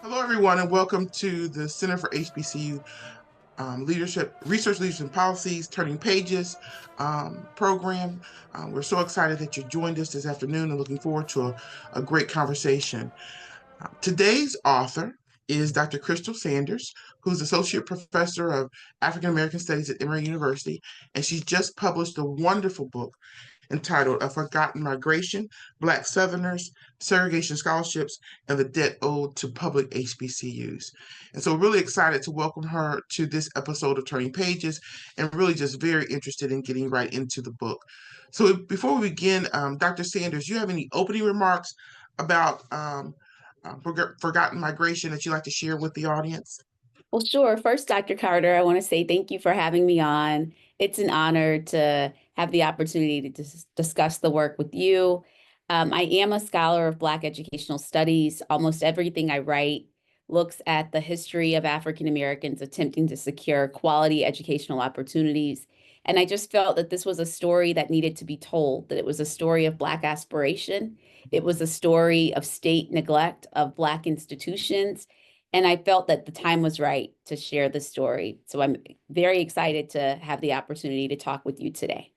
Hello, everyone, and welcome to the Center for HBCU Leadership, Research, Leadership, and Policies, Turning Pages program. We're so excited that you joined us this afternoon and looking forward to a great conversation. Today's author is Dr. Crystal Sanders, who's Associate Professor of African American Studies at Emory University, and she's just published a wonderful book entitled A Forgotten Migration, Black Southerners, Segregation Scholarships, and the Debt Owed to Public HBCUs. And so really excited to welcome her to this episode of Turning Pages and really just very interested in getting right into the book. So before we begin, Dr. Sanders, you have any opening remarks about Forgotten Migration that you'd like to share with the audience? Well, sure. First, Dr. Carter, I want to say thank you for having me on. It's an honor to have the opportunity to discuss the work with you. I am a scholar of Black educational studies. Almost everything I write looks at the history of African Americans attempting to secure quality educational opportunities. And I just felt that this was a story that needed to be told, that it was a story of Black aspiration. It was a story of state neglect of Black institutions, and I felt that the time was right to share the story. So I'm very excited to have the opportunity to talk with you today.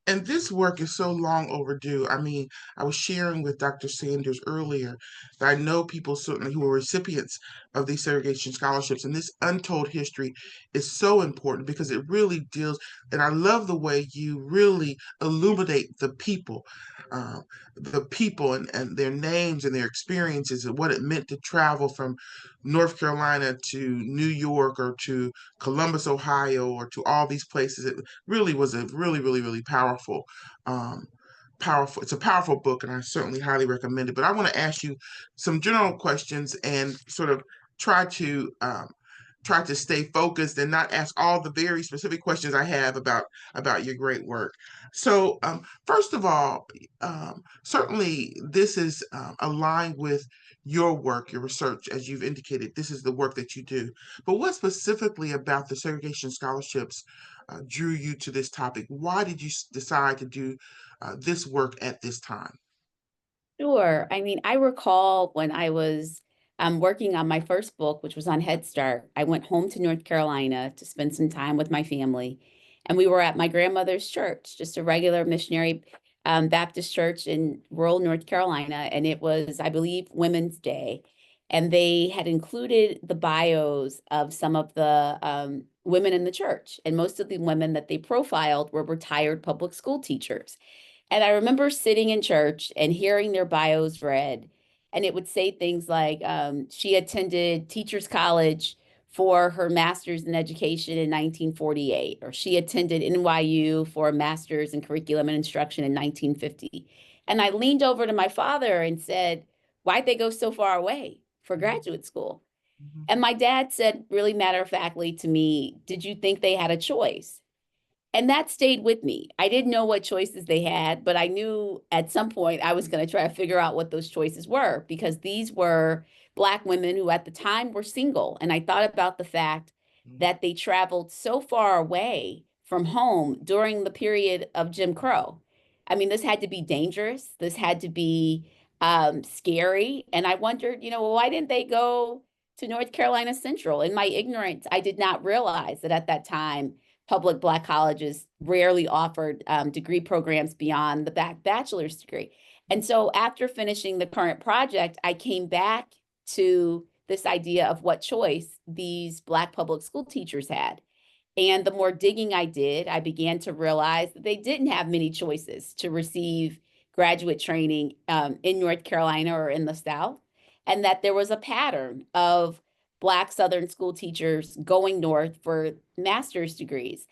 And this work is so long overdue. I mean, I was sharing with Dr. Sanders earlier that I know people certainly who are recipients of these segregation scholarships, and this untold history is so important because it really deals, and I love the way you really illuminate uh, the people and their names and their experiences and what it meant to travel from North Carolina to New York or to Columbus, Ohio, or to all these places. It really was a really um, powerful. It's a powerful book, and I certainly highly recommend it. But I want to ask you some general questions and sort of try to try to stay focused and not ask all the very specific questions I have about your great work. So, first of all, certainly this is aligned with your work, your research, as you've indicated. This is the work that you do. But what specifically about the segregation scholarships drew you to this topic? Why did you decide to do this work at this time? Sure. I mean, I recall when I was working on my first book, which was on Head Start, I went home to North Carolina to spend some time with my family. And we were at my grandmother's church, just a regular missionary Baptist church in rural North Carolina. And it was, I believe, Women's Day. And they had included the bios of some of the women in the church. And most of the women that they profiled were retired public school teachers. And I remember sitting in church and hearing their bios read, and it would say things like she attended Teachers College for her master's in education in 1948, or she attended NYU for a master's in curriculum and instruction in 1950. And I leaned over to my father and said, "Why'd they go so far away for Mhm, graduate school?" mhm, And my dad said, really matter of factly to me, "Did you think they had a choice?" And that stayed with me. I didn't know what choices they had, but I knew at some point I was going to try to figure out what those choices were because these were Black women who at the time were single. And I thought about the fact mhm, that they traveled so far away from home during the period of Jim Crow. I mean, this had to be dangerous. This had to be scary. And I wondered, well, why didn't they go to North Carolina Central? In my ignorance, I did not realize that at that time, public Black colleges rarely offered degree programs beyond the bachelor's degree. And so after finishing the current project, I came back to this idea of what choice these Black public school teachers had. And the more digging I did, I began to realize that they didn't have many choices to receive graduate training in North Carolina or in the South, and that there was a pattern of Black Southern school teachers going north for master's degrees.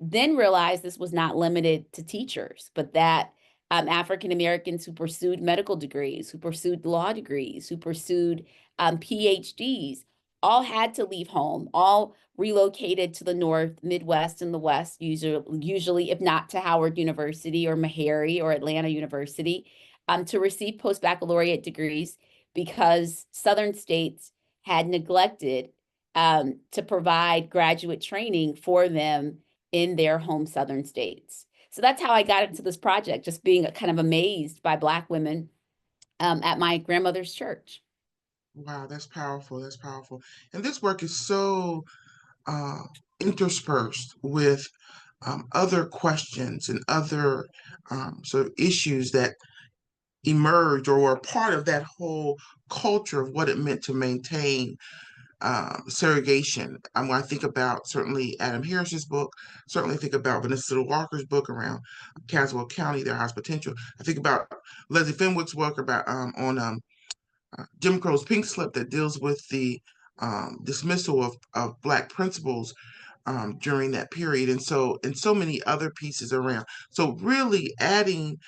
Then realized this was not limited to teachers, but that African Americans who pursued medical degrees, who pursued law degrees, who pursued PhDs, all had to leave home, all relocated to the North, Midwest, and the West, usually if not to Howard University or Meharry or Atlanta University, to receive post-baccalaureate degrees because Southern states had neglected to provide graduate training for them in their home Southern states. So that's how I got into this project, just being kind of amazed by Black women at my grandmother's church. Wow, that's powerful. That's powerful. And this work is so uh, interspersed with other questions and other sort of issues that emerged or were part of that whole culture of what it meant to maintain segregation. When I think about certainly Adam Harris's book, certainly think about Vanessa Little Walker's book around Caswell County, their highest potential. I think about Leslie Fenwick's work about on Jim Crow's Pink Slip that deals with the dismissal of Black principals during that period, and so many other pieces around. So really adding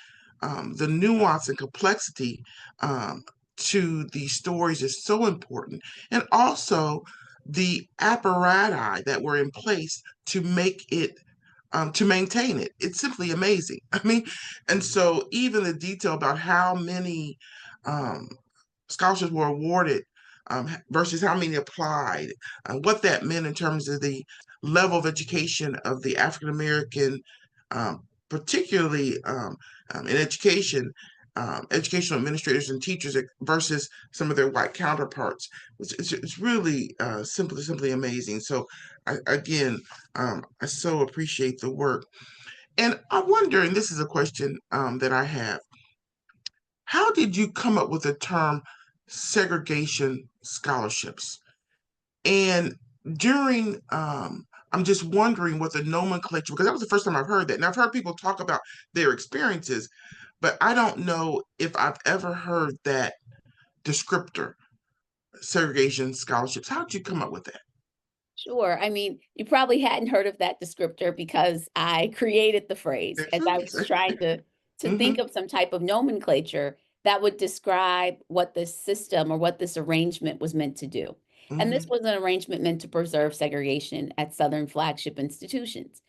the nuance and complexity um, to these stories is so important, and also the apparati that were in place to make it. To maintain it, it's simply amazing. I mean, and so even the detail about how many um, scholarships were awarded versus how many applied, what that meant in terms of the level of education of the African American, particularly in education, educational administrators and teachers versus some of their white counterparts. It's really simply amazing. So again, I so appreciate the work. And I wonder, and this is a question that I have, how did you come up with the term segregation scholarships? And during, I'm just wondering what the nomenclature, because that was the first time I've heard that. And I've heard people talk about their experiences, but I don't know if I've ever heard that descriptor, segregation scholarships. How did you come up with that? Sure. I mean, you probably hadn't heard of that descriptor because I created the phrase That's as I was trying to hmm think of some type of nomenclature that would describe what this system or what this arrangement was meant to do. And this hmm was an arrangement meant to preserve segregation at Southern flagship institutions.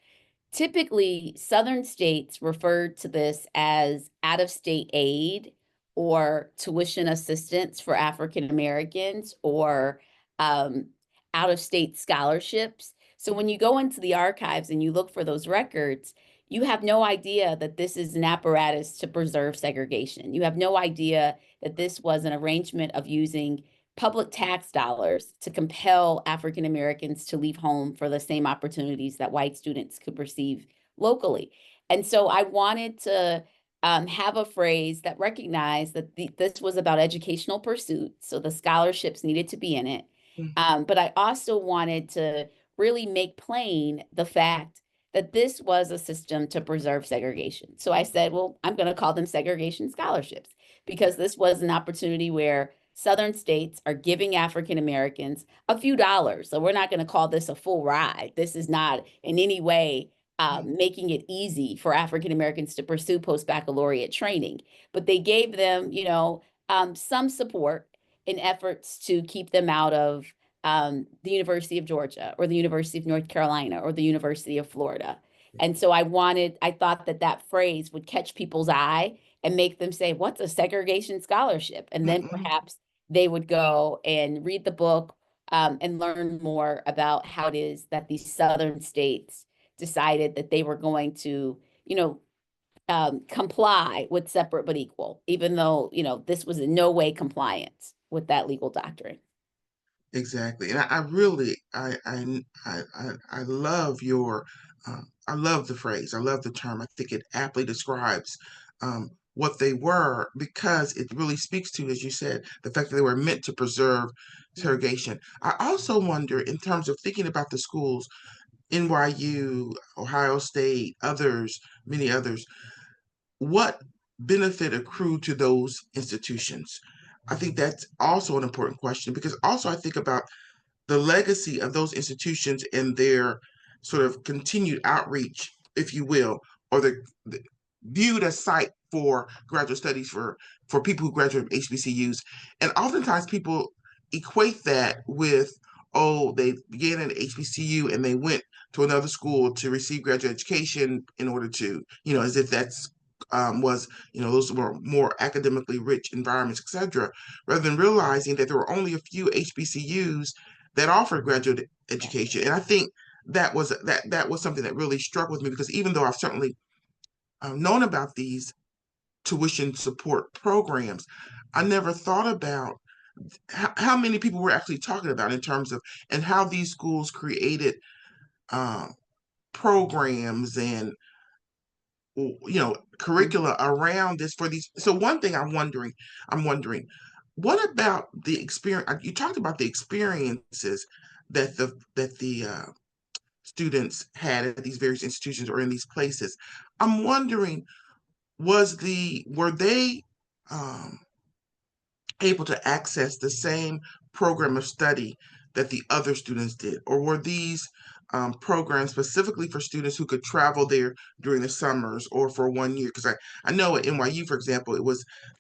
Typically, Southern states referred to this as out-of-state aid or tuition assistance for African Americans or um, out-of-state scholarships. So when you go into the archives and you look for those records, you have no idea that this is an apparatus to preserve segregation. You have no idea that this was an arrangement of using public tax dollars to compel African Americans to leave home for the same opportunities that white students could receive locally. And so I wanted to have a phrase that recognized that this was about educational pursuits. So the scholarships needed to be in it. But I also wanted to really make plain the fact that this was a system to preserve segregation. So I said, well, I'm going to call them segregation scholarships because this was an opportunity where Southern states are giving African Americans a few dollars. So we're not going to call this a full ride. This is not in any way making it easy for African Americans to pursue post baccalaureate training, but they gave them, some support in efforts to keep them out of the University of Georgia or the University of North Carolina or the University of Florida. And so I thought that that phrase would catch people's eye and make them say, what's a segregation scholarship? And then hmm perhaps they would go and read the book and learn more about how it is that these Southern states decided that they were going to, comply with separate but equal, even though, this was in no way compliance with that legal doctrine. Exactly, and I really I love your I love the phrase. I love the term. I think it aptly describes what they were because it really speaks to, as you said, the fact that they were meant to preserve segregation. I also wonder, in terms of thinking about the schools, NYU, Ohio State, others, many others, what benefit accrued to those institutions? I think that's also an important question because also I think about the legacy of those institutions and their sort of continued outreach, if you will, or the viewed as site for graduate studies for people who graduate from HBCUs. And oftentimes people equate that with, oh, they began at HBCU and they went to another school to receive graduate education in order to, as if that's was, those were more academically rich environments, etc., rather than realizing that there were only a few HBCUs that offered graduate education. And I think that was something that really struck with me because even though I've certainly known about these tuition support programs, I never thought about how many people we're actually talking about in terms of, and how these schools created um, programs and Mhm. curricula around this for these. So one thing I'm wondering, what about the experience? You talked about the experiences that the students had at these various institutions or in these places. I'm wondering, were they um, able to access the same program of study that the other students did? Or were these programs specifically for students who could travel there during the summers or for 1 year? Because I know at NYU, for example,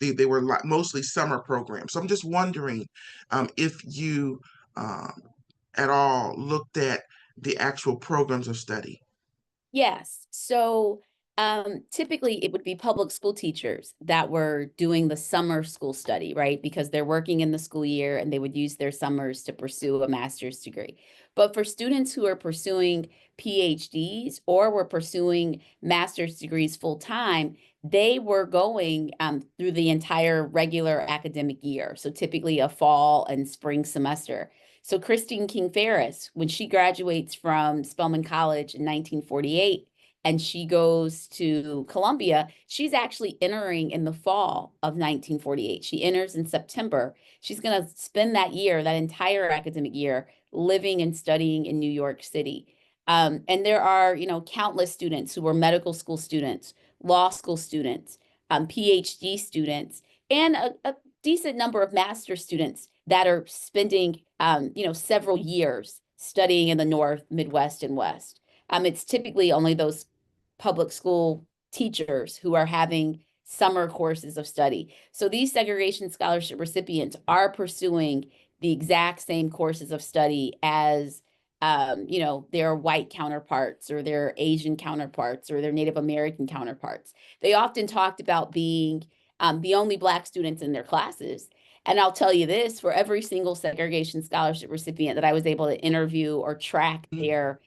they were mostly summer programs. So I'm just wondering if you um, at all looked at the actual programs of study. Yes. So typically it would be public school teachers that were doing the summer school study, right? Because they're working in the school year and they would use their summers to pursue a master's degree. But for students who are pursuing PhDs or were pursuing master's degrees full time, they were going through the entire regular academic year. So typically a fall and spring semester. So Christine King Ferris, when she graduates from Spelman College in 1948 and she goes to Columbia, she's actually entering in the fall of 1948. She enters in September. She's going to spend that year, that entire academic year, living and studying in New York City. And there are, countless students who were medical school students, law school students, PhD students, and a decent number of master's students that are spending, several years studying in the North, Midwest, and West. It's typically only those public school teachers who are having summer courses of study. So these segregation scholarship recipients are pursuing the exact same courses of study as their white counterparts or their Asian counterparts or their Native American counterparts. They often talked about being the only Black students in their classes. And I'll tell you this, for every single segregation scholarship recipient that I was able to interview or track Mhm.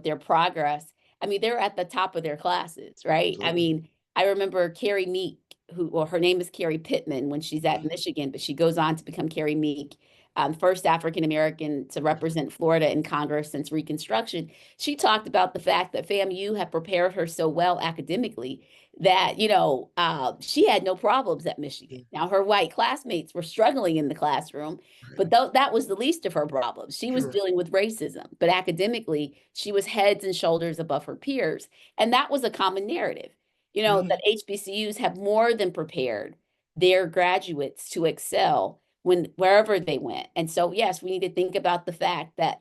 their progress, I mean, they're at the top of their classes, right? I Absolutely. mean, I remember Carrie Meek, her name is Carrie Pittman when she's at Mhm. Michigan, but she goes on to become Carrie Meek, first African American to represent Florida in Congress since Reconstruction. She talked about the fact that FAMU had prepared her so well academically that she had no problems at Michigan. Yeah, Now her white classmates were struggling in the classroom, right. but that was the least of her problems. She was Sure. dealing with racism, but academically she was heads and shoulders above her peers, and that was a common narrative. Hmm. That HBCUs have more than prepared their graduates to excel wherever they went. And so yes, we need to think about the fact that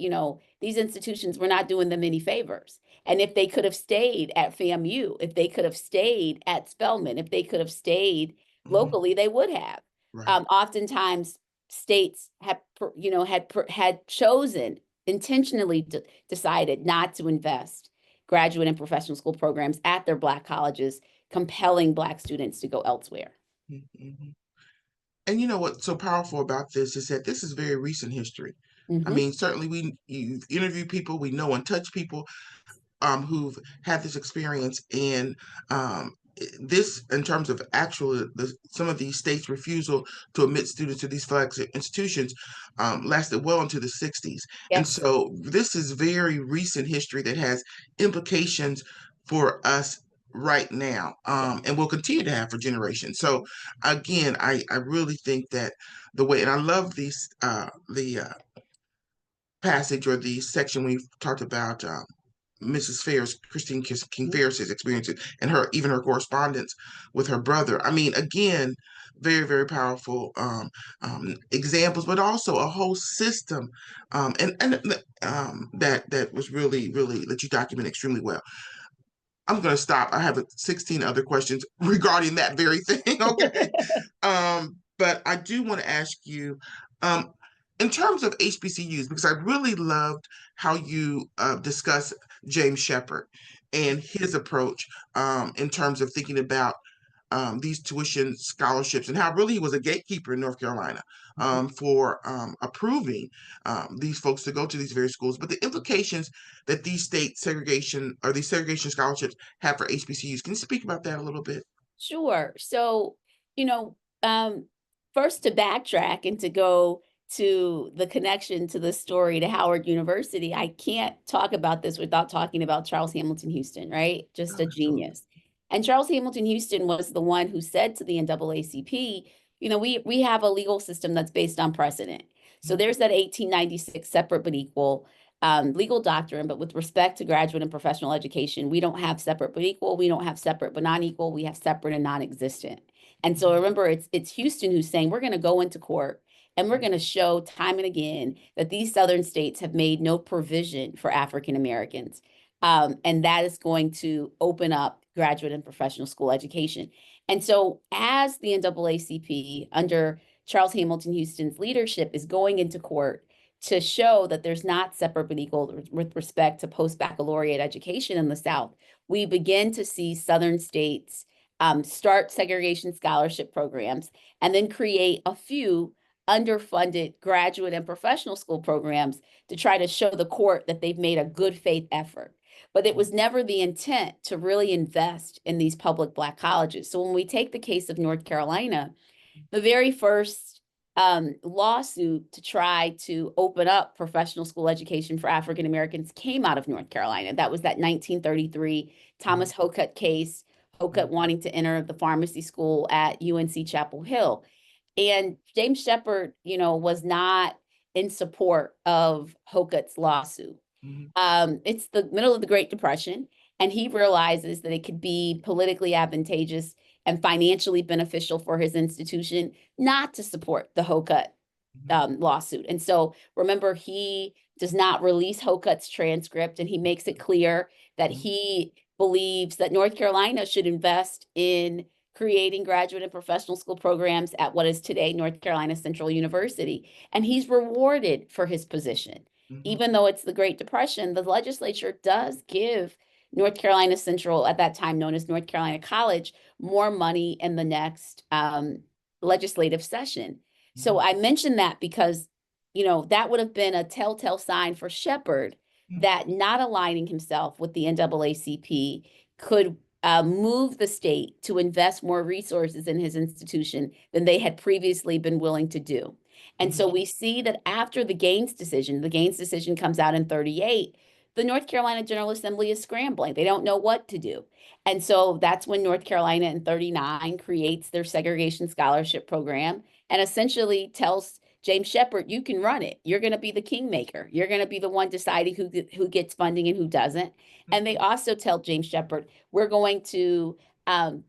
these institutions were not doing them any favors. And if they could have stayed at FAMU, if they could have stayed at Spelman, if they could have stayed Hmm. locally, they would have. Right. Oftentimes, states had chosen intentionally decided not to invest graduate and professional school programs at their Black colleges, compelling Black students to go elsewhere. Mhm. And you know what's so powerful about this is that this is very recent history. I Hmm. mean, certainly you've interviewed people, we know and touch people who've had this experience, and this, in terms of actual some of these states' refusal to admit students to these flagship institutions, lasted well into the 60s. And Yes. so this is very recent history that has implications for us right now, and will continue to have for generations. So again, I really think that the way, and I love these the passage or the section we talked about Mrs. Ferris, King Mhm. Ferris's experiences, and her, even her correspondence with her brother. I mean, again, very, very powerful examples, but also a whole system, that was really, really, that you document extremely well. I'm going to stop. I have 16 other questions regarding that very thing. Okay. But I do want to ask you, um, in terms of HBCUs, because I really loved how you discuss James Shepard and his approach in terms of thinking about these tuition scholarships, and how really he was a gatekeeper in North Carolina for approving these folks to go to these various schools. But the implications that these state segregation or these segregation scholarships have for HBCUs, can you speak about that a little bit? Sure. So, you know, um, first to backtrack and to go to the connection to the story to Howard University, I can't talk about this without talking about Charles Hamilton Houston, right? Just Oh, a absolutely. genius. And Charles Hamilton Houston was the one who said to the NAACP, we have a legal system that's based on precedent. So Mhm. there's that 1896 separate but equal legal doctrine, but with respect to graduate and professional education, we don't have separate but equal, we don't have separate but non-equal, we have separate and non-existent. And so Mhm. remember, it's Houston who's saying we're going to go into court and we're going to show time and again that these Southern states have made no provision for African Americans. And that is going to open up graduate and professional school education. And so, as the NAACP, under Charles Hamilton Houston's leadership, is going into court to show that there's not separate but equal with respect to post baccalaureate education in the South, we begin to see Southern states start segregation scholarship programs and then create a few underfunded graduate and professional school programs to try to show the court that they've made a good faith effort. But it was never the intent to really invest in these public Black colleges. So when we take the case of North Carolina, the very first lawsuit to try to open up professional school education for African Americans came out of North Carolina. That was that 1933 Thomas Hocutt case, Hocutt Mhm. wanting to enter the pharmacy school at UNC Chapel Hill. And James Shepherd, was not in support of Hocutt's lawsuit. Mhm. It's the middle of the Great Depression, and he realizes that it could be politically advantageous and financially beneficial for his institution not to support the Hocutt Mhm. lawsuit. And so remember, he does not release Hocutt's transcript, and he makes it clear that Mhm. he believes that North Carolina should invest in creating graduate and professional school programs at what is today North Carolina Central University. And he's rewarded for his position. Mhm. Even though it's the Great Depression, the legislature does give North Carolina Central, at that time known as North Carolina College, more money in the next legislative session. So Mhm. I mentioned that because, that would have been a telltale sign for Shepherd Mhm. that not aligning himself with the NAACP could move the state to invest more resources in his institution than they had previously been willing to do. And so Mhm. we see that after the Gaines decision comes out in 38, the North Carolina General Assembly is scrambling. They don't know what to do. And so that's when North Carolina in 39 creates their segregation scholarship program and essentially tells James Shepherd, you can run it. You're going to be the kingmaker. You're going to be the one deciding who gets funding and who doesn't. And they also tell James Shepherd, we're going to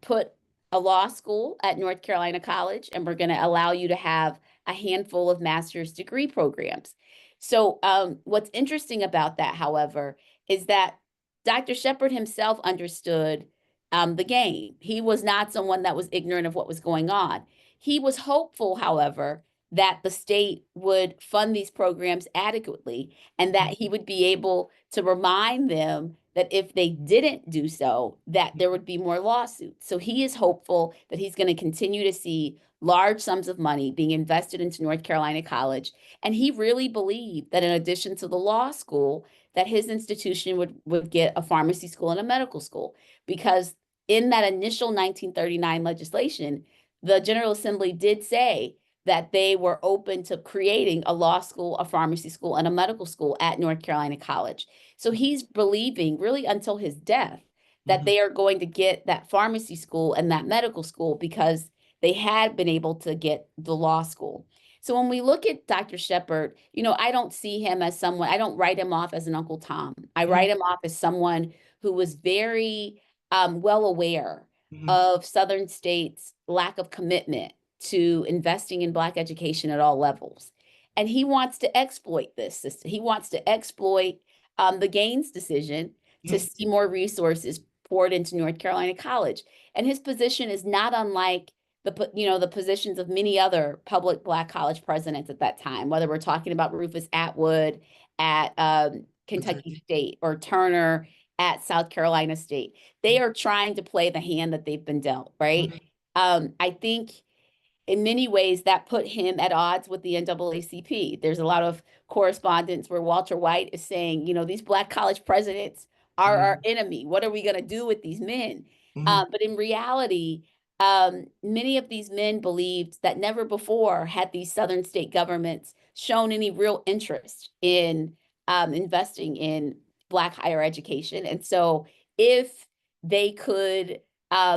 put a law school at North Carolina College, and we're going to allow you to have a handful of master's degree programs. So what's interesting about that, however, is that Dr. Shepherd himself understood the game. He was not someone that was ignorant of what was going on. He was hopeful, however, that the state would fund these programs adequately and that he would be able to remind them that if they didn't do so, that there would be more lawsuits. So he is hopeful that he's going to continue to see large sums of money being invested into North Carolina College. And he really believed that in addition to the law school, that his institution would get a pharmacy school and a medical school. Because in that initial 1939 legislation, the General Assembly did say that they were open to creating a law school, a pharmacy school, and a medical school at North Carolina College. So he's believing, really until his death, that Mhm. they are going to get that pharmacy school and that medical school because they had been able to get the law school. So when we look at Dr. Shepherd, I don't see him as someone, I don't write him off as an Uncle Tom. I Mhm. write him off as someone who was very well aware Mhm. of Southern states' lack of commitment to investing in Black education at all levels. And he wants to exploit this system. He wants to exploit the Gaines decision to Mhm. see more resources poured into North Carolina College. And his position is not unlike the positions of many other public Black college presidents at that time, whether we're talking about Rufus Atwood at Kentucky Kentucky. State or Turner at South Carolina State. They are trying to play the hand that they've been dealt, right? Mhm. I think in many ways that put him at odds with the NAACP. There's a lot of correspondence where Walter White is saying, these Black college presidents are our Mhm. enemy. What are we going to do with these men? Mhm. But in reality, many of these men believed that never before had these Southern state governments shown any real interest in investing in Black higher education. And so, if they could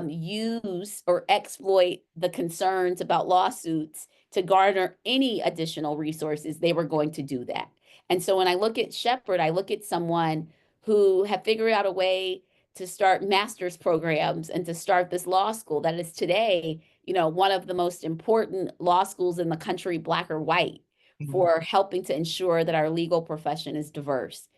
use or exploit the concerns about lawsuits to garner any additional resources, they were going to do that. And so, when I look at Shepherd, I look at someone who have figured out a way to start master's programs and to start this law school that is today, one of the most important law schools in the country, Black or white, Mhm. for helping to ensure that our legal profession is diverse.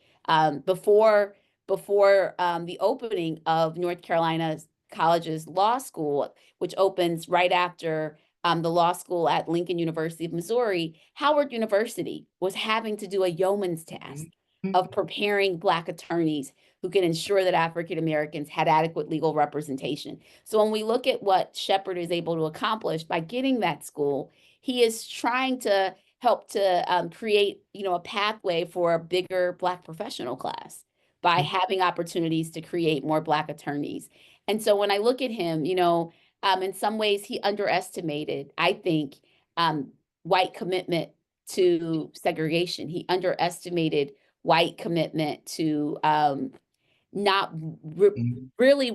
Before the opening of North Carolina College's law school, which opens right after the law school at Lincoln University of Missouri, Howard University was having to do a yeoman's task Mhm. of preparing Black attorneys who can ensure that African Americans had adequate legal representation. So when we look at what Shepherd is able to accomplish by getting that school, he is trying to help to create, a pathway for a bigger Black professional class by Mhm. having opportunities to create more Black attorneys. And so when I look at him, in some ways he underestimated, I think, white commitment to segregation. He underestimated white commitment to not re Mhm. really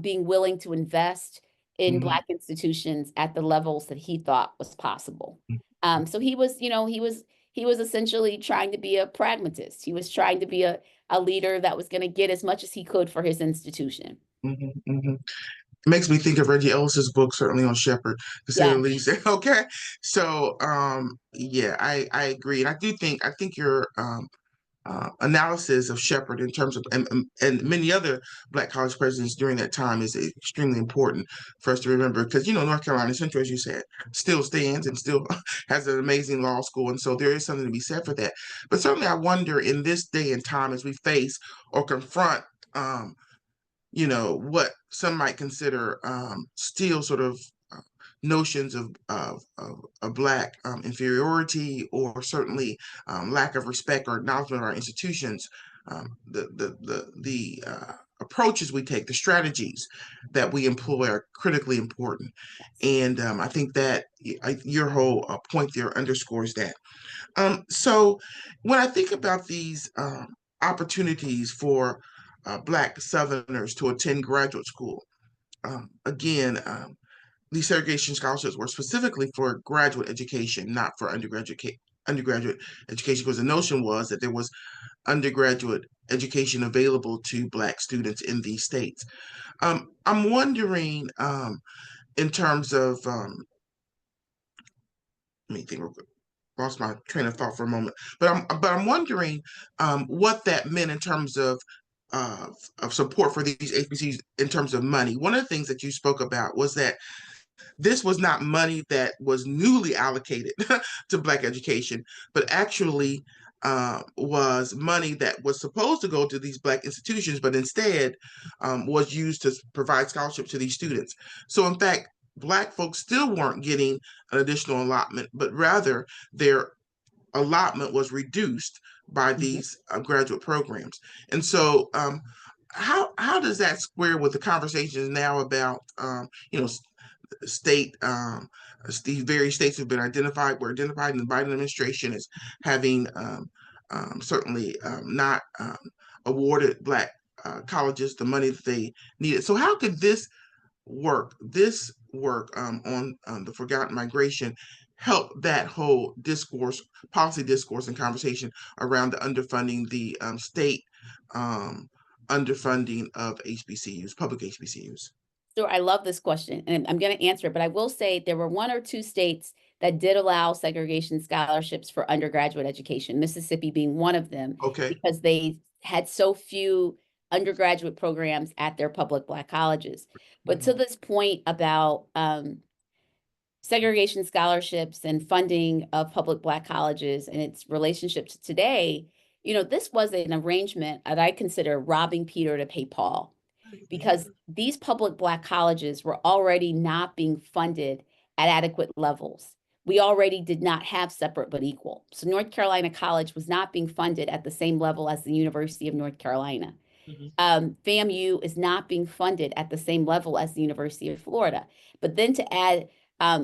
being willing to invest in Mhm. Black institutions at the levels that he thought was possible. Mhm. So he was essentially trying to be a pragmatist. He was trying to be a leader that was going to get as much as he could for his institution. Mhm. Mhm. It makes me think of Reggie Ellis's book, certainly on Shepherd, to say the Yeah. least. Okay, so yeah, I agree, and I think your analysis of Shepherd in terms of and many other Black college presidents during that time is extremely important for us to remember because North Carolina Central, as you said, still stands and still has an amazing law school, and so there is something to be said for that. But certainly, I wonder in this day and time as we face or confront. What some might consider still sort of uh, notions of Black inferiority or certainly lack of respect or acknowledgement of our institutions. The approaches we take, the strategies that we employ are critically important. Yes. And I think that your whole point there underscores that. So when I think about these opportunities for Black Southerners to attend graduate school, again, these segregation scholarships were specifically for graduate education, not for undergraduate education, because the notion was that there was undergraduate education available to Black students in these states. I'm wondering, in terms of, let me think real quick. Lost my train of thought for a moment. But I'm wondering what that meant in terms uh, of support for these HBCUs in terms of money. One of the things that you spoke about was that this was not money that was newly allocated to Black education, but actually was money that was supposed to go to these Black institutions, but instead was used to provide scholarships to these students. So, in fact, Black folks still weren't getting an additional allotment, but rather their allotment was reduced by Mhm. these graduate programs. And so, how does that square with the conversations now about state these various states have been identified were identified in the Biden administration as having certainly not awarded Black colleges the money that they needed. So how could this work on the forgotten migration help that whole discourse, policy discourse and conversation around the underfunding, the state um, underfunding of HBCUs, public HBCUs? Sure, I love this question, and I'm going to answer it, but I will say there were one or two states that did allow segregation scholarships for undergraduate education, Mississippi being one of them, Okay. because they had so few undergraduate programs at their public Black colleges. But to this point about segregation scholarships and funding of public Black colleges and its relationship to today, this was an arrangement that I consider robbing Peter to pay Paul because these public Black colleges were already not being funded at adequate levels. We already did not have separate but equal. So North Carolina College was not being funded at the same level as the University of North Carolina. Mhm. FAMU is not being funded at the same level as the University of Florida. But then to add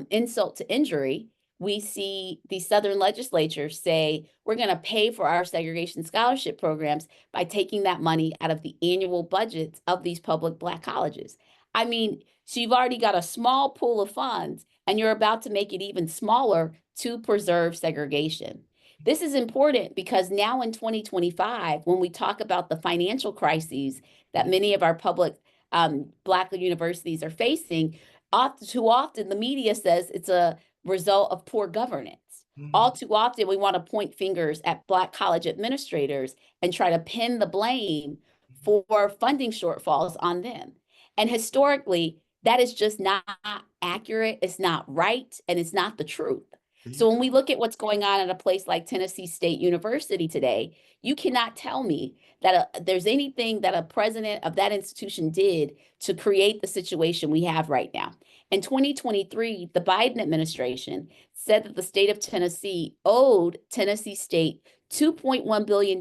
insult to injury, we see the Southern legislature say we're going to pay for our segregation scholarship programs by taking that money out of the annual budgets of these public Black colleges. I mean, so you've already got a small pool of funds and you're about to make it even smaller to preserve segregation. This is important because now in 2025, when we talk about the financial crises that many of our public Black universities are facing, too often the media says it's a result of poor governance. All Mhm. too often, we want to point fingers at Black college administrators and try to pin the blame for funding shortfalls on them. And historically, that is just not accurate, it's not right, and it's not the truth. There you So when we go. look at what's going on at a place like Tennessee State University today, you cannot tell me that there's anything that a president of that institution did to create the situation we have right now. In 2023, the Biden administration said that the state of Tennessee owed Tennessee State $2.1 billion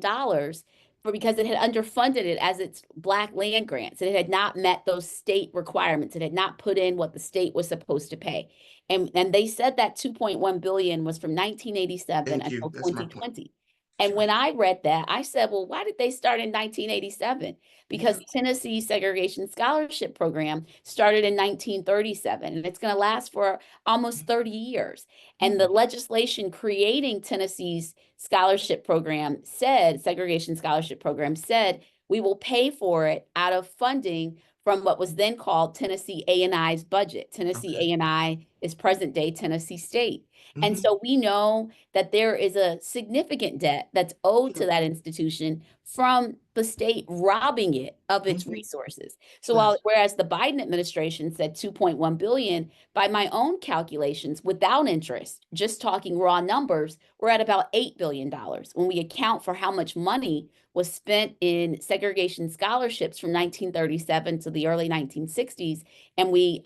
because it had underfunded it as its Black land grants. It had not met those state requirements. It had not put in what the state was supposed to pay. And they said that 2.1 billion was from 1987 Thank you. until That's my point. 2020. That's And right. when I read that, I said, well, why did they start in 1987? Yeah. Because Tennessee Segregation Scholarship Program started in 1937, and it's going to last for almost 30 years. And the Mhm. legislation creating Tennessee's scholarship program said, segregation scholarship program said, we will pay for it out of funding from what was then called Tennessee A&I's budget. Tennessee Okay. A&I is present day Tennessee State. And Hmm. so we know that there is a significant debt that's owed to Sure. that institution from the state robbing it of its Hmm. resources. So Yes. whereas the Biden administration said 2.1 billion, by my own calculations, without interest, just talking raw numbers, we're at about $8 billion when we account for how much money was spent in segregation scholarships from 1937 to the early 1960s, and we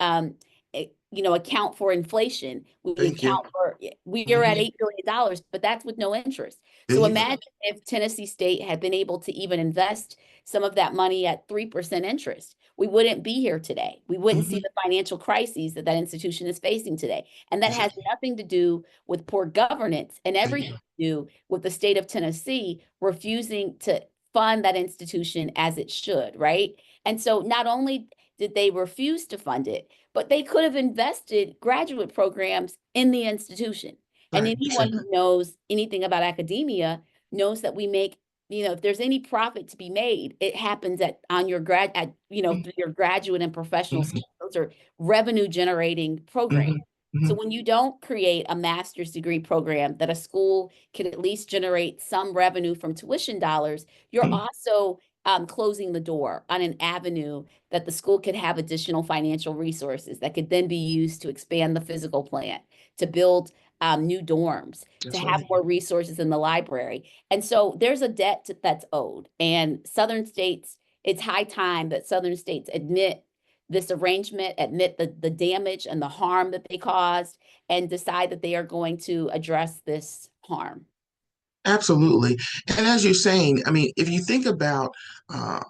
account for inflation. We Thank you. account for we're at Hmm. $8 billion, but that's with no interest. There So you go. imagine if Tennessee State had been able to even invest some of that money at 3% interest. We wouldn't be here today. We wouldn't see Hmm. the financial crises that that institution is facing today. And that has Exactly. nothing to do with poor governance and There you everything go. to do with the state of Tennessee refusing to fund that institution as it should, right? And so not only did they refuse to fund it, but they could have invested graduate programs in the institution. And Right. anyone Exactly. who knows anything about academia knows that we make, if there's any profit to be made, it happens on your through your graduate and professional Hmm. school. Those are revenue generating programs. Hmm. Hmm. So when you don't create a master's degree program that a school can at least generate some revenue from tuition dollars, you're also closing the door on an avenue that the school could have additional financial resources that could then be used to expand the physical plant, to build new dorms, to That's have right. more resources in the library. And so there's a debt that's owed. And Southern states, it's high time that Southern states admit this arrangement, admit the damage and the harm that they caused, and decide that they are going to address this harm. Absolutely. And as you're saying, I mean, if you think about um,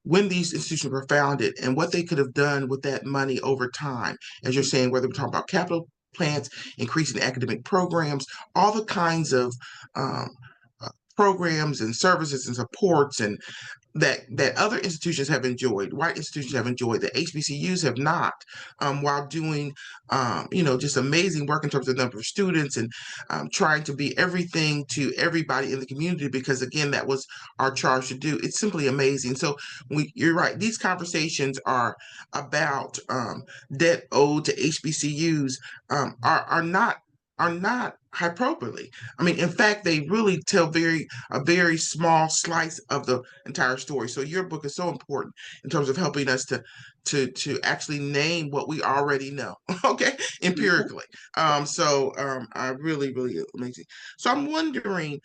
when these institutions were founded and what they could have done with that money over time, as you're saying, whether we're talking about capital plans, increasing academic programs, all the kinds of um, uh, programs and services and supports and that other institutions have enjoyed, white institutions have enjoyed, that HBCUs have not, while doing, just amazing work in terms of the number of students and trying to be everything to everybody in the community, because again, that was our charge to do. It's simply amazing. So you're right. These conversations are about debt owed to HBCUs are not hyperbole. I mean, in fact, they really tell a very small slice of the entire story. So your book is so important in terms of helping us to actually name what we already know, okay, Mhm. empirically. I really amazing. So I'm wondering,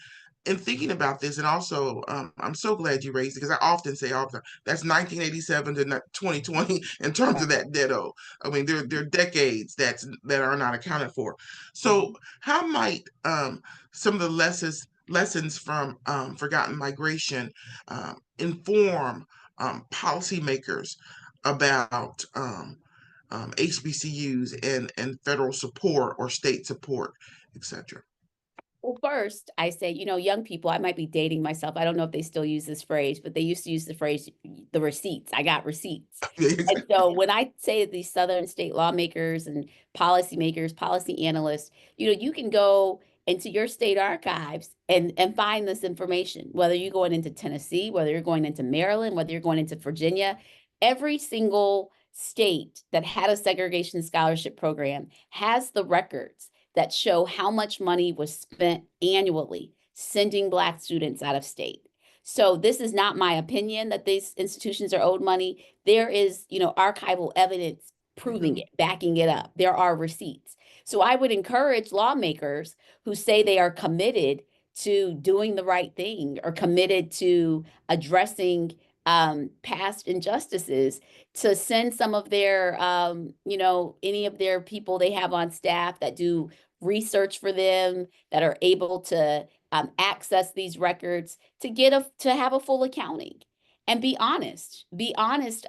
in thinking about this, and also I'm so glad you raised it, because I often say all the time, that's 1987 to 2020 in terms of Right. that debt. I mean, there are decades that are not accounted for. So Mhm. how might some of the lessons lessons from forgotten migration inform policymakers about HBCUs and federal support or state support, etc. Well, first, I say, young people, I might be dating myself. I don't know if they still use this phrase, but they used to use the phrase, the receipts. I got receipts. And so when I say these Southern state lawmakers and policymakers, policy analysts, you can go into your state archives and find this information, whether you're going into Tennessee, whether you're going into Maryland, whether you're going into Virginia, every single state that had a segregation scholarship program has the records that show how much money was spent annually sending Black students out of state. So this is not my opinion that these institutions are owed money. There is, archival evidence proving it, backing it up. There are receipts. So I would encourage lawmakers who say they are committed to doing the right thing or committed to addressing past injustices to send some of their, any of their people they have on staff that do research for them, that are able to access these records to have a full accounting and be honest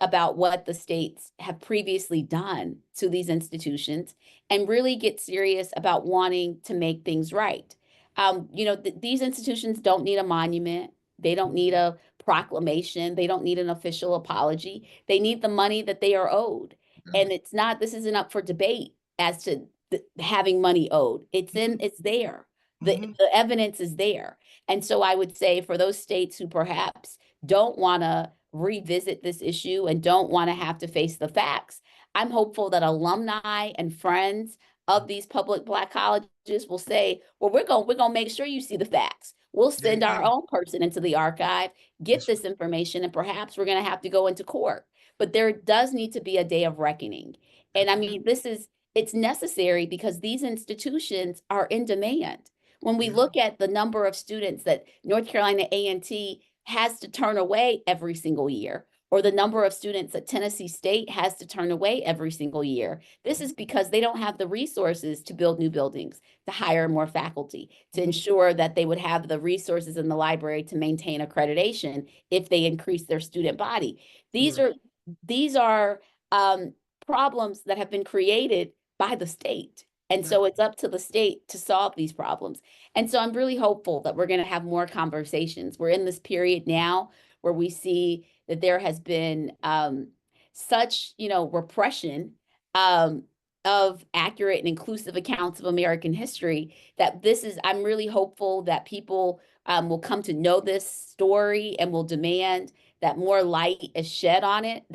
about what the states have previously done to these institutions and really get serious about wanting to make things right. These institutions don't need a monument. They don't need a proclamation. They don't need an official apology. They need the money that they are owed. And this isn't up for debate as to having money owed. It's there. The evidence is there. And so I would say for those states who perhaps don't want to revisit this issue and don't want to have to face the facts, I'm hopeful that alumni and friends of these public Black colleges will say, well, we're gonna make sure you see the facts. We'll send our own person into the archive, get this information, and perhaps we're gonna have to go into court. But there does need to be a day of reckoning. And I mean, it's necessary because these institutions are in demand. When we look at the number of students that North Carolina A&T has to turn away every single year, or the number of students that Tennessee State has to turn away every single year, this is because they don't have the resources to build new buildings, to hire more faculty, to ensure that they would have the resources in the library to maintain accreditation if they increase their student body. These are problems that have been created by the state. And so it's up to the state to solve these problems. And so I'm really hopeful that we're going to have more conversations. We're in this period now where we see that there has been such, repression of accurate and inclusive accounts of American history that I'm really hopeful that people will come to know this story and will demand that more light is shed on it,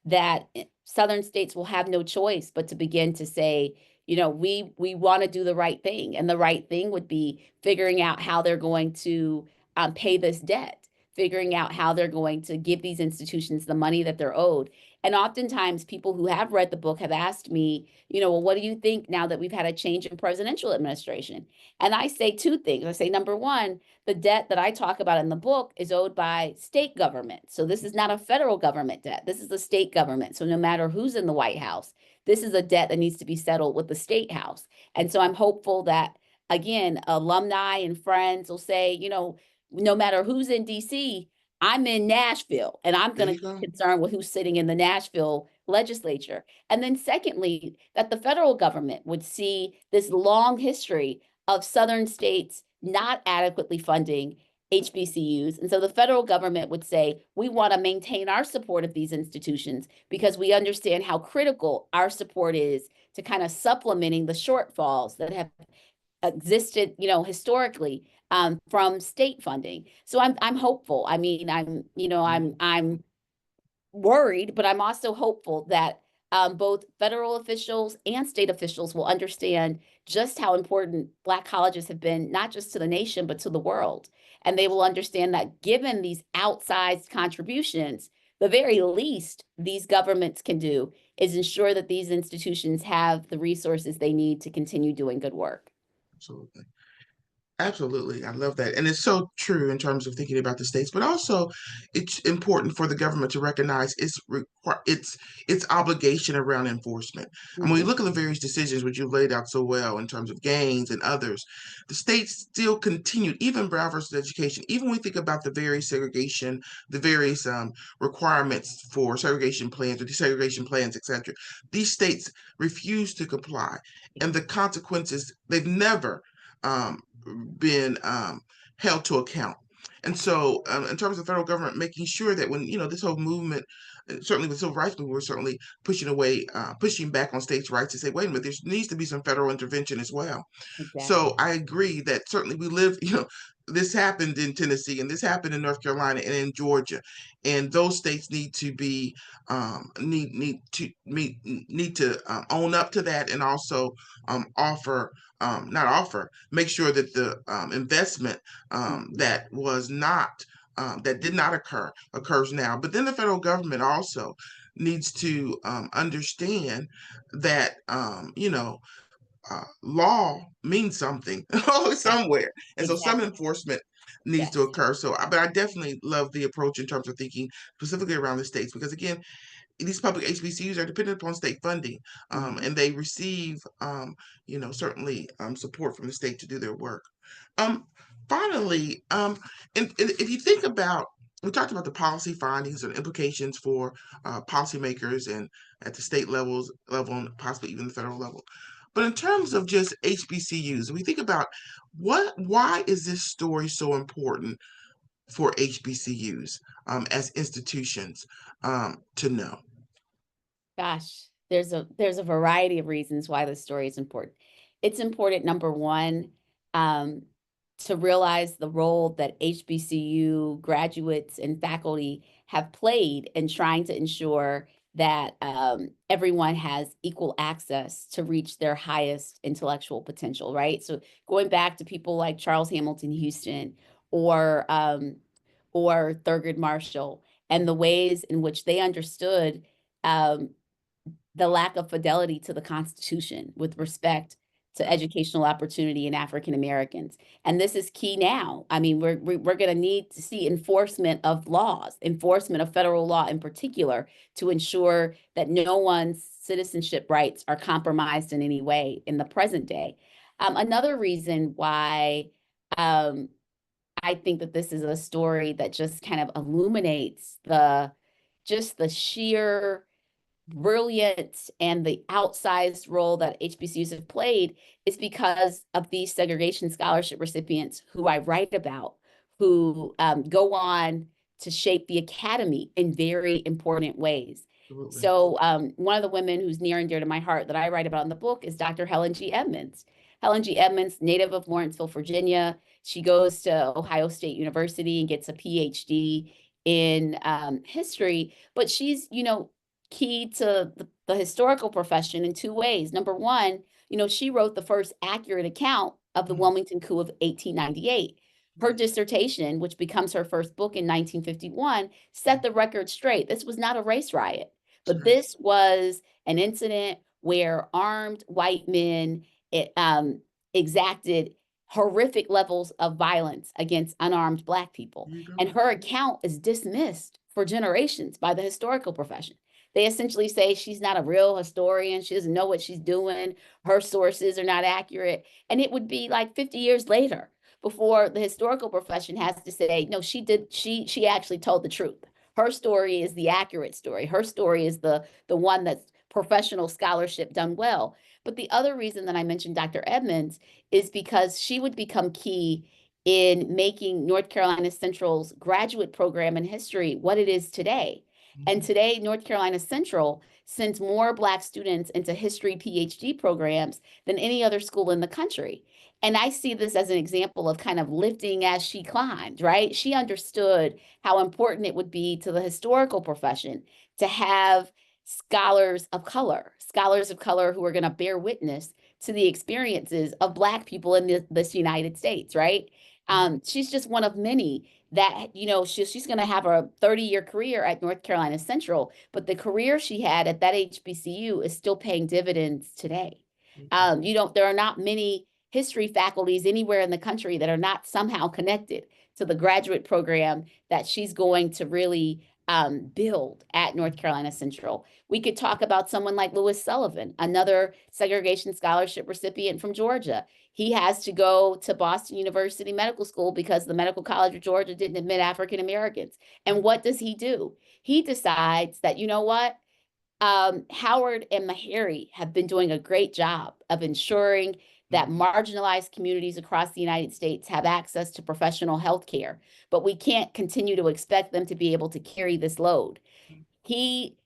that Southern states will have no choice but to begin to say, we want to do the right thing. And the right thing would be figuring out how they're going to pay this debt, figuring out how they're going to give these institutions the money that they're owed. And oftentimes people who have read the book have asked me, well, what do you think now that we've had a change in presidential administration? And I say two things. I say, number one, the debt that I talk about in the book is owed by state government. So this is not a federal government debt. This is the state government. So no matter who's in the White House, this is a debt that needs to be settled with the state house. And so I'm hopeful that, again, alumni and friends will say, no matter who's in DC, I'm in Nashville and I'm going to be concerned with who's sitting in the Nashville legislature. And then secondly, that the federal government would see this long history of Southern states not adequately funding HBCUs. And so the federal government would say, we want to maintain our support of these institutions because we understand how critical our support is to kind of supplementing the shortfalls that have existed, historically from state funding. So I'm hopeful. I mean, I'm worried, but I'm also hopeful that both federal officials and state officials will understand just how important Black colleges have been, not just to the nation, but to the world. And they will understand that given these outsized contributions, the very least these governments can do is ensure that these institutions have the resources they need to continue doing good work. Absolutely. Absolutely. I love that. And it's so true in terms of thinking about the states, but also it's important for the government to recognize its obligation around enforcement. And when we Mhm. look at the various decisions which you laid out so well in terms of Gaines and others, the states still continued, even Brown versus education, even when we think about the various segregation, the various requirements for segregation plans or desegregation plans, etc., these states refuse to comply. And the consequences, they've never um, been held to account. And so, in terms of the federal government, making sure that when this whole movement, certainly with civil rights movement, we're certainly pushing back on states' rights to say, wait a minute, there needs to be some federal intervention as well. So Exactly. I agree that certainly we live, this happened in Tennessee and this happened in North Carolina and in Georgia, and those states need to be need to own up to that and also offer not offer make sure that the investment Mhm. that was not that did not occurs now. But then the federal government also needs to understand that law means something Exactly. somewhere, and so some Exactly. enforcement needs to Yes. occur. So, but I definitely love the approach in terms of thinking specifically around the states, because again, these public HBCUs are dependent upon state funding, Mhm. and they receive, certainly support from the state to do their work. Um, Finally, and if you think about, we talked about the policy findings and implications for policymakers and at the state level and possibly even the federal level. But in terms of just HBCUs, we think about why is this story so important for HBCUs as institutions to know? Gosh, there's a variety of reasons why this story is important. It's important, number one, um, to realize the role that HBCU graduates and faculty have played in trying to ensure that everyone has equal access to reach their highest intellectual potential, right? So going back to people like Charles Hamilton Houston or Thurgood Marshall and the ways in which they understood um, the lack of fidelity to the Constitution with respect to educational opportunity in African Americans. And this is key now. I mean, we're going to need to see enforcement of laws, enforcement of federal law in particular, to ensure that no one's citizenship rights are compromised in any way in the present day. Another reason why um, I think that this is a story that just kind of illuminates the sheer brilliance and the outsized role that HBCUs have played is because of these segregation scholarship recipients who I write about, who go on to shape the academy in very important ways. Absolutely. So, one of the women who's near and dear to my heart that I write about in the book is Dr. Helen G. Edmonds. Helen G. Edmonds, native of Lawrenceville, Virginia. She goes to Ohio State University and gets a PhD in history, but she's, key to the historical profession in two ways. Number one, she wrote the first accurate account of the Mm, Wilmington coup of 1898. Her dissertation, which becomes her first book in 1951, set the record straight. This was not a race riot, but sure. this was an incident where armed white men exacted horrific levels of violence against unarmed Black people. There you go. And her account is dismissed for generations by the historical profession. They essentially say she's not a real historian. She doesn't know what she's doing. Her sources are not accurate. And it would be like 50 years later before the historical profession has to say, no, she actually told the truth. Her story is the accurate story. Her story is the one that's professional scholarship done well. But the other reason that I mentioned Dr. Edmonds is because she would become key in making North Carolina Central's graduate program in history what it is today. And Mhm. today, North Carolina Central sends more Black students into history PhD programs than any other school in the country. And I see this as an example of kind of lifting as she climbed, right? She understood how important it would be to the historical profession to have scholars of color who are going to bear witness to the experiences of Black people in this United States, right? She's just one of many that she's going to have a 30-year career at North Carolina Central, but the career she had at that HBCU is still paying dividends today. Mhm. There are not many history faculties anywhere in the country that are not somehow connected to the graduate program that she's going to really build at North Carolina Central. We could talk about someone like Lewis Sullivan, another segregation scholarship recipient from Georgia. He has to go to Boston University Medical School because the Medical College of Georgia didn't admit African Americans. And what does he do? He decides that, you know what? Howard and Meharry have been doing a great job of ensuring that marginalized communities across the United States have access to professional health care, but we can't continue to expect them to be able to carry this load. He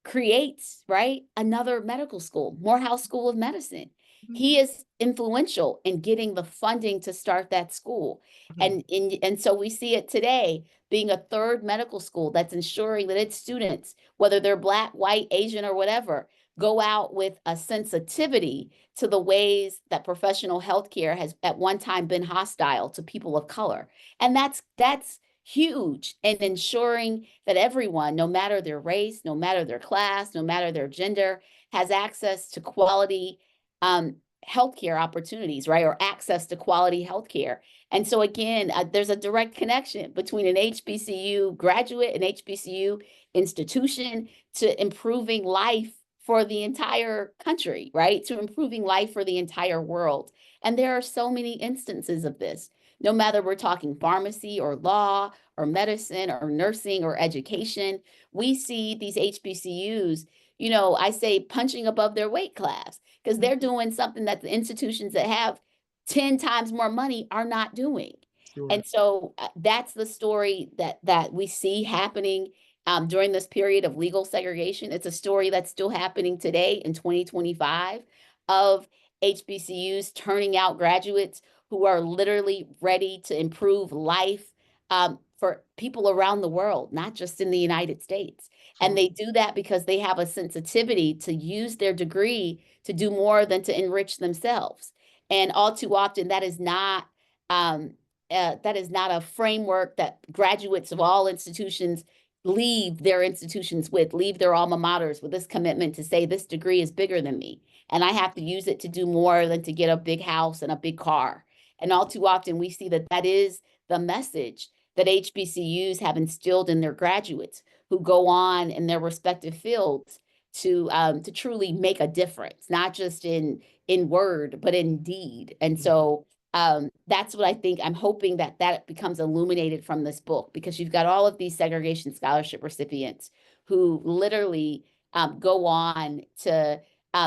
creates, right, another medical school, Morehouse School of Medicine. He is influential in getting the funding to start that school. And so we see it today being a third medical school that's ensuring that its students, whether they're Black, white, Asian, or whatever, go out with a sensitivity to the ways that professional healthcare has at one time been hostile to people of color. And that's huge in ensuring that everyone, no matter their race, no matter their class, no matter their gender, has access to quality healthcare opportunities, right? Or access to quality healthcare. And so again, there's a direct connection between an HBCU graduate, an HBCU institution, to improving life for the entire country, right? To improving life for the entire world. And there are so many instances of this, no matter we're talking pharmacy or law or medicine or nursing or education. We see these HBCUs, you know, I say punching above their weight class because they're doing something that the institutions that have 10 times more money are not doing. Sure. And so that's the story that we see happening during this period of legal segregation. It's a story that's still happening today in 2025 of HBCUs turning out graduates who are literally ready to improve life for people around the world, not just in the United States. Sure. And they do that because they have a sensitivity to use their degree to do more than to enrich themselves. And all too often, um, that is not a framework that graduates of all institutions leave their institutions with, leave their alma maters with this commitment to say this degree is bigger than me, and I have to use it to do more than to get a big house and a big car. And all too often, we see that that is the message that HBCUs have instilled in their graduates who go on in their respective fields to truly make a difference, not just in word, but in deed. And so that's what I think. I'm hoping that that becomes illuminated from this book, because you've got all of these segregation scholarship recipients who literally go on to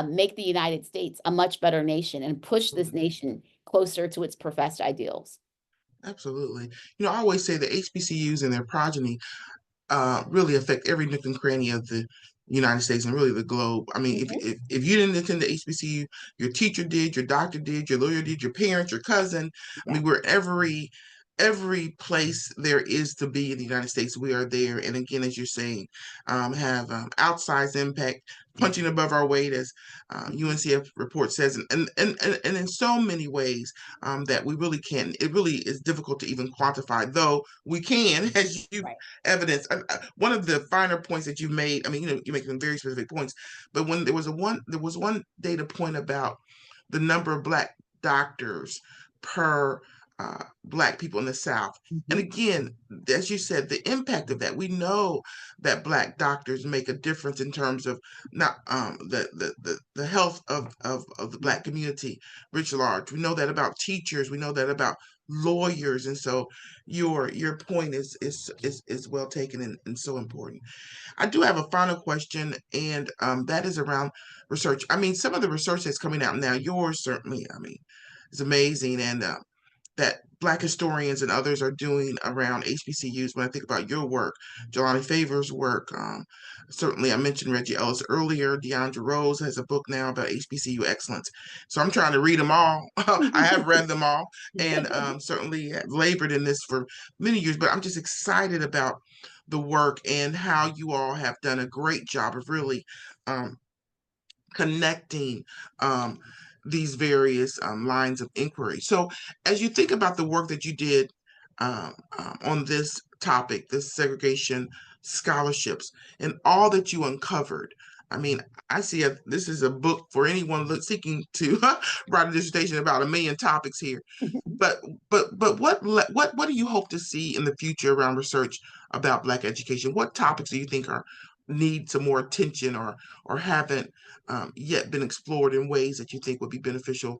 make the United States a much better nation and push this nation closer to its professed ideals. Absolutely. You know, I always say the HBCUs and their progeny really affect every nook and cranny of the United States and really the globe. I mean, if you didn't attend the HBCU, your teacher did, your doctor did, your lawyer did, your parents, your cousin. I mean, we're every place there is to be in the United States, we are there. And again, as you're saying, have outsized impact, punching above our weight, as UNCF report says, and in so many ways that we really can't. It really is difficult to even quantify, though we can, as you evidence. One of the finer points that you made. I mean, you know, you make some very specific points, but when there was one data point about the number of Black doctors per Black people in the South. And again, as you said, the impact of that, we know that Black doctors make a difference in terms of not the health of the Black community writ large. We know that about teachers. We know that about lawyers. And so your point is well taken and so important. I do have a final question, and that is around research. I mean, some of the research that's coming out now, yours certainly, I mean, is amazing, and that Black historians and others are doing around HBCUs. When I think about your work, Jelani Favor's work, certainly I mentioned Reggie Ellis earlier. Deandra Rose has a book now about HBCU excellence. So I'm trying to read them all. I have read them all, and certainly have labored in this for many years, but I'm just excited about the work and how you all have done a great job of really connecting these various lines of inquiry. So, as you think about the work that you did on this topic, this segregation scholarships, and all that you uncovered, I mean, I see this is a book for anyone seeking to write a dissertation about a million topics here. But what do you hope to see in the future around research about Black education? What topics do you think are need some more attention or haven't yet been explored in ways that you think would be beneficial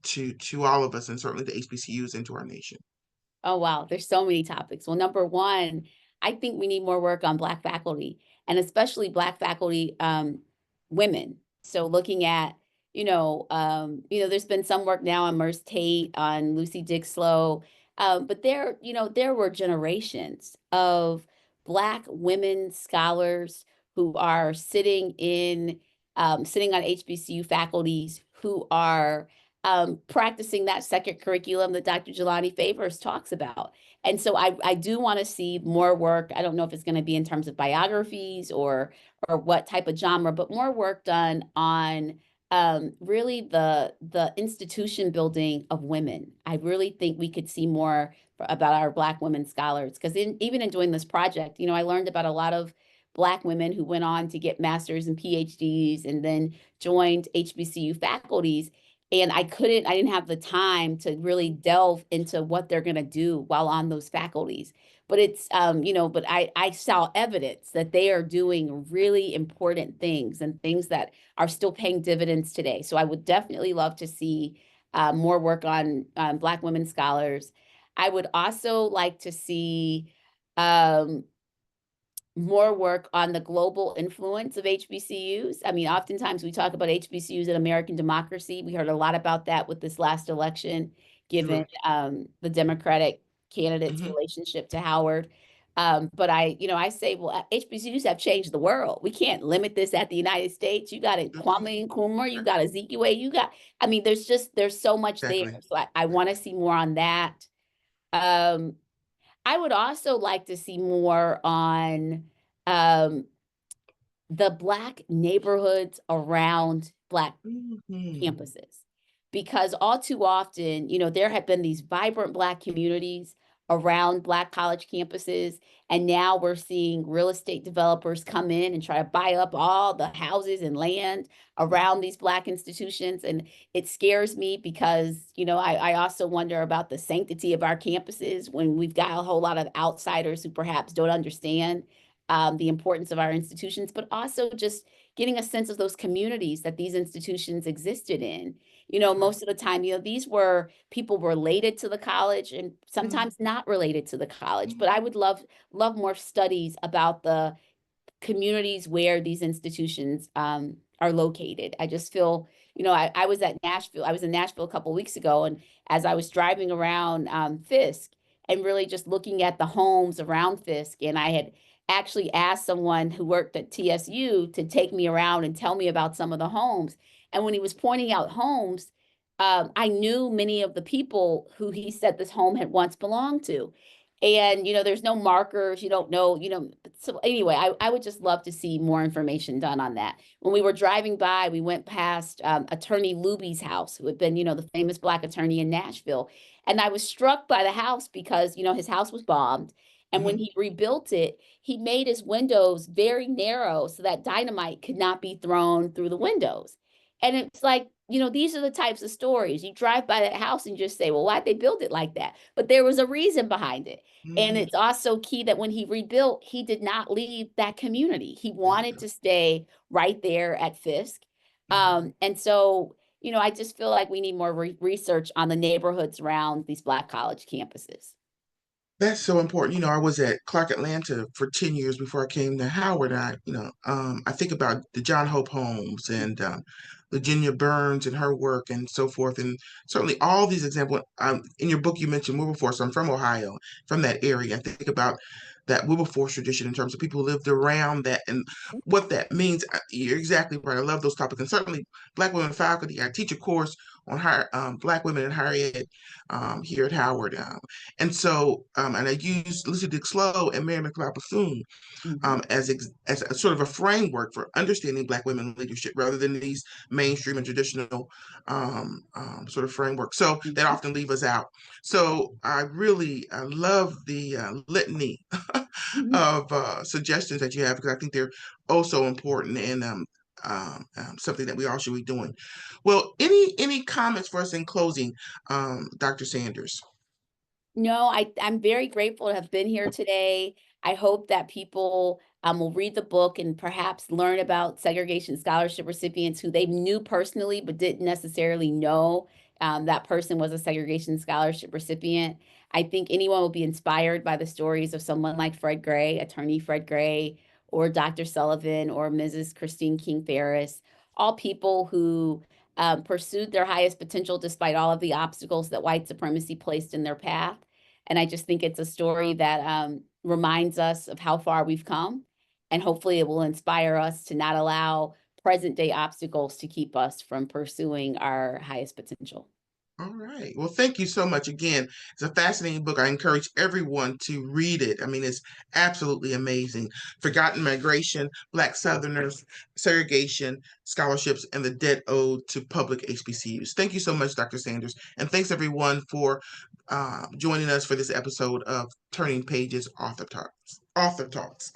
to all of us and certainly the HBCUs into our nation? Oh, wow. There's so many topics. Well, number one, I think we need more work on Black faculty and especially Black faculty, women. So looking at, there's been some work now on Merce Tate, on Lucy Dixlow, but there were generations of Black women scholars who are sitting on HBCU faculties who are practicing that second curriculum that Dr. Jelani Favors talks about. And so I do want to see more work. I don't know if it's going to be in terms of biographies or what type of genre, but more work done on really the institution building of women. I really think we could see more about our Black women scholars because even in doing this project, I learned about a lot of Black women who went on to get masters and PhDs and then joined HBCU faculties, and I didn't have the time to really delve into what they're going to do while on those faculties. But but I saw evidence that they are doing really important things and things that are still paying dividends today. So I would definitely love to see more work on Black women scholars. I would also like to see um, more work on the global influence of HBCUs. I mean, oftentimes we talk about HBCUs and American democracy. We heard a lot about that with this last election, given Sure. the Democratic candidate's Hmm. relationship to Howard. But I say, well, HBCUs have changed the world. We can't limit this at the United States. You got a Kwame Nkrumah, you got Ezekiel, there's so much there. Exactly. So I want to see more on that. Um, I would also like to see more on um, the Black neighborhoods around Black Hmm. campuses. Because all too often, there have been these vibrant Black communities around Black college campuses. And now we're seeing real estate developers come in and try to buy up all the houses and land around these Black institutions. And it scares me because, I also wonder about the sanctity of our campuses when we've got a whole lot of outsiders who perhaps don't understand the importance of our institutions, but also just getting a sense of those communities that these institutions existed in. Most of the time, these were people related to the college and Mhm. sometimes not related to the college. But I would love more studies about the communities where these institutions are located. I just feel, I was at Nashville. I was in Nashville a couple of weeks ago, and as I was driving around Fisk and really just looking at the homes around Fisk, and I had actually asked someone who worked at TSU to take me around and tell me about some of the homes. And when he was pointing out homes, I knew many of the people who he said this home had once belonged to. And there's no markers, you don't know, so anyway, I would just love to see more information done on that. When we were driving by, we went past Attorney Luby's house, who had been, the famous Black attorney in Nashville. And I was struck by the house because, his house was bombed. And when Mhm. he rebuilt it, he made his windows very narrow so that dynamite could not be thrown through the windows. And it's like, these are the types of stories. You drive by that house and just say, well, why'd they build it like that? But there was a reason behind it. And Mhm. it's also key that when he rebuilt, he did not leave that community. He wanted to stay right there at Fisk. Mhm. And so, I just feel like we need more research on the neighborhoods around these Black college campuses. That's so important. I was at Clark Atlanta for 10 years before I came to Howard. I think about the John Hope Holmes and Virginia Burns and her work and so forth. And certainly all these examples, in your book, you mentioned Wilberforce. I'm from Ohio, from that area. I think about that Wilberforce tradition in terms of people who lived around that and what that means. You're exactly right. I love those topics. And certainly Black women faculty. I teach a course on Black women in higher ed here at Howard. And I used Lucy Dixlow and Mary McLeod Bethune Mhm. as a sort of a framework for understanding Black women leadership rather than these mainstream and traditional sort of frameworks. So that Mhm. often leave us out. So I really love the litany Mhm. of suggestions that you have, because I think they're oh so important, and something that we all should be doing. Well, any comments for us in closing, Dr. Sanders? No, I'm very grateful to have been here today. I hope that people will read the book and perhaps learn about segregation scholarship recipients who they knew personally but didn't necessarily know that person was a segregation scholarship recipient. I think anyone will be inspired by the stories of someone like Fred Gray, attorney Fred Gray, or Dr. Sullivan, or Mrs. Christine King Ferris, all people who pursued their highest potential despite all of the obstacles that white supremacy placed in their path. And I just think it's a story that reminds us of how far we've come. And hopefully it will inspire us to not allow present day obstacles to keep us from pursuing our highest potential. All right. Well, thank you so much again. It's a fascinating book. I encourage everyone to read it. I mean, it's absolutely amazing. Forgotten Migration, Black Southerners, Segregation, Scholarships, and the Debt Owed to Public HBCUs. Thank you so much, Dr. Sanders. And thanks everyone for joining us for this episode of Turning Pages Author Talks. Author Talks.